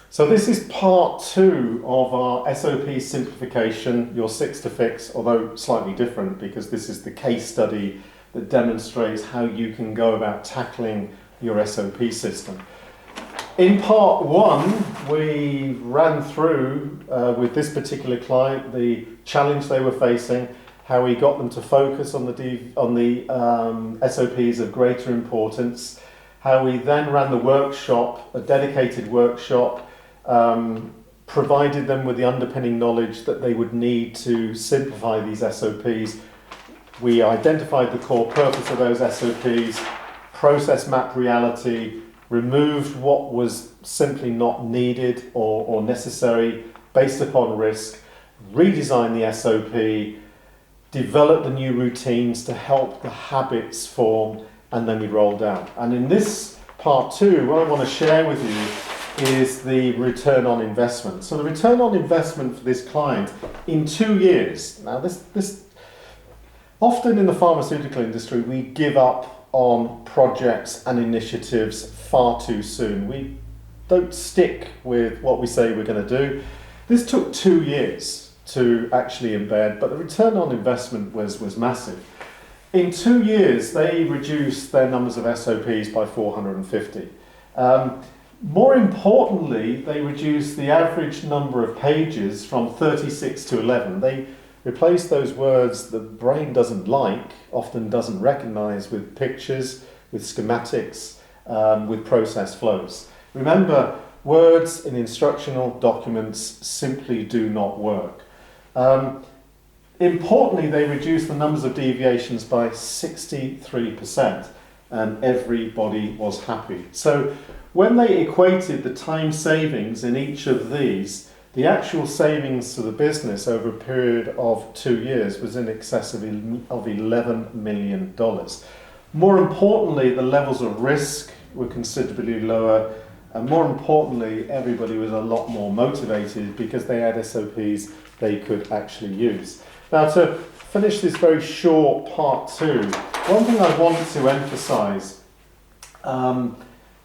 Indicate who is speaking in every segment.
Speaker 1: So this is part 2 of our SOP Simplification, your 6 to fix, although slightly different because this is the case study that demonstrates how you can go about tackling your SOP system. In part 1, we ran through with this particular client the challenge they were facing, how we got them to focus on the SOPs of greater importance, how we then ran the workshop, a dedicated workshop, provided them with the underpinning knowledge that they would need to simplify these SOPs. We identified the core purpose of those SOPs, process map reality, removed what was simply not needed or necessary based upon risk, redesigned the SOP, developed the new routines to help the habits form, and then we rolled out. And in this part 2, what I want to share with you is the return on investment. So the return on investment for this client in 2 years. Now this often in the pharmaceutical industry we give up on projects and initiatives far too soon. We don't stick with what we say we're going to do. This took 2 years to actually embed, but the return on investment was massive. In 2 years they reduced their numbers of SOPs by 450. More importantly, they reduced the average number of pages from 36 to 11. They replaced those words the brain doesn't like, often doesn't recognize, with pictures, with schematics, with process flows. Remember, words in instructional documents simply do not work. Importantly, they reduced the numbers of deviations by 63%, and everybody was happy. So when they equated the time savings in each of these, the actual savings to the business over a period of 2 years was in excess of $11 million. More importantly, the levels of risk were considerably lower, and more importantly, everybody was a lot more motivated because they had SOPs they could actually use. Now, to finish this very short part 2, one thing I want to emphasize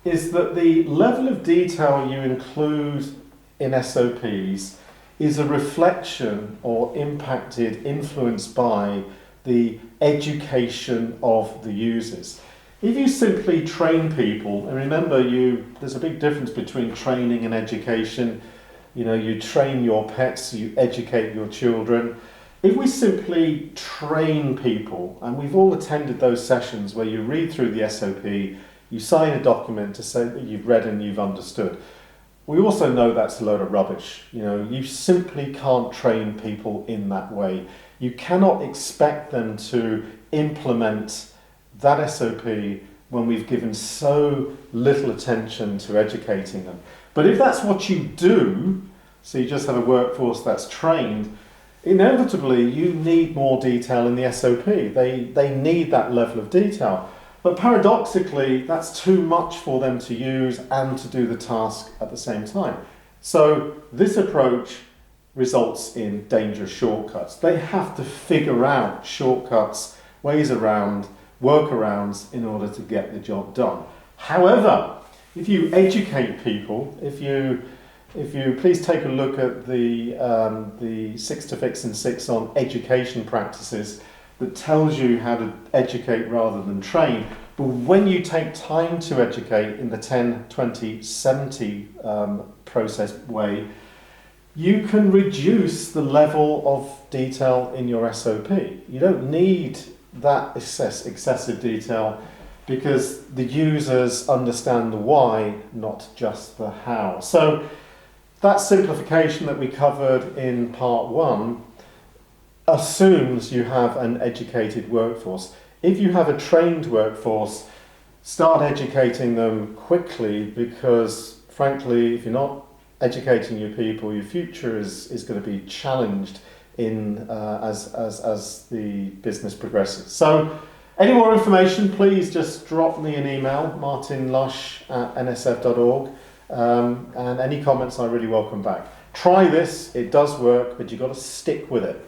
Speaker 1: is that the level of detail you include in SOPs is a reflection or influenced by the education of the users. If you simply train people, and remember there's a big difference between training and education. You know, you train your pets, you educate your children. If we simply train people, and we've all attended those sessions where you read through the SOP, you sign a document to say that you've read and you've understood. We also know that's a load of rubbish. You know, you simply can't train people in that way. You cannot expect them to implement that SOP when we've given so little attention to educating them. But if that's what you do, so you just have a workforce that's trained, inevitably you need more detail in the SOP. They need that level of detail. But paradoxically, that's too much for them to use and to do the task at the same time. So this approach results in dangerous shortcuts. They have to figure out shortcuts, ways around, workarounds in order to get the job done. However, if you educate people, if you please take a look at the 6 to fix and 6 on education practices that tells you how to educate rather than train. But when you take time to educate in the 10, 20, 70 process way, you can reduce the level of detail in your SOP. You don't need that excessive detail because the users understand the why, not just the how. So that simplification that we covered in part 1 assumes you have an educated workforce. If you have a trained workforce, start educating them quickly because, frankly, if you're not educating your people, your future is going to be challenged as the business progresses. So, any more information, please just drop me an email, martinlush@nsf.org, and any comments I really welcome back. Try this, it does work, but you've got to stick with it.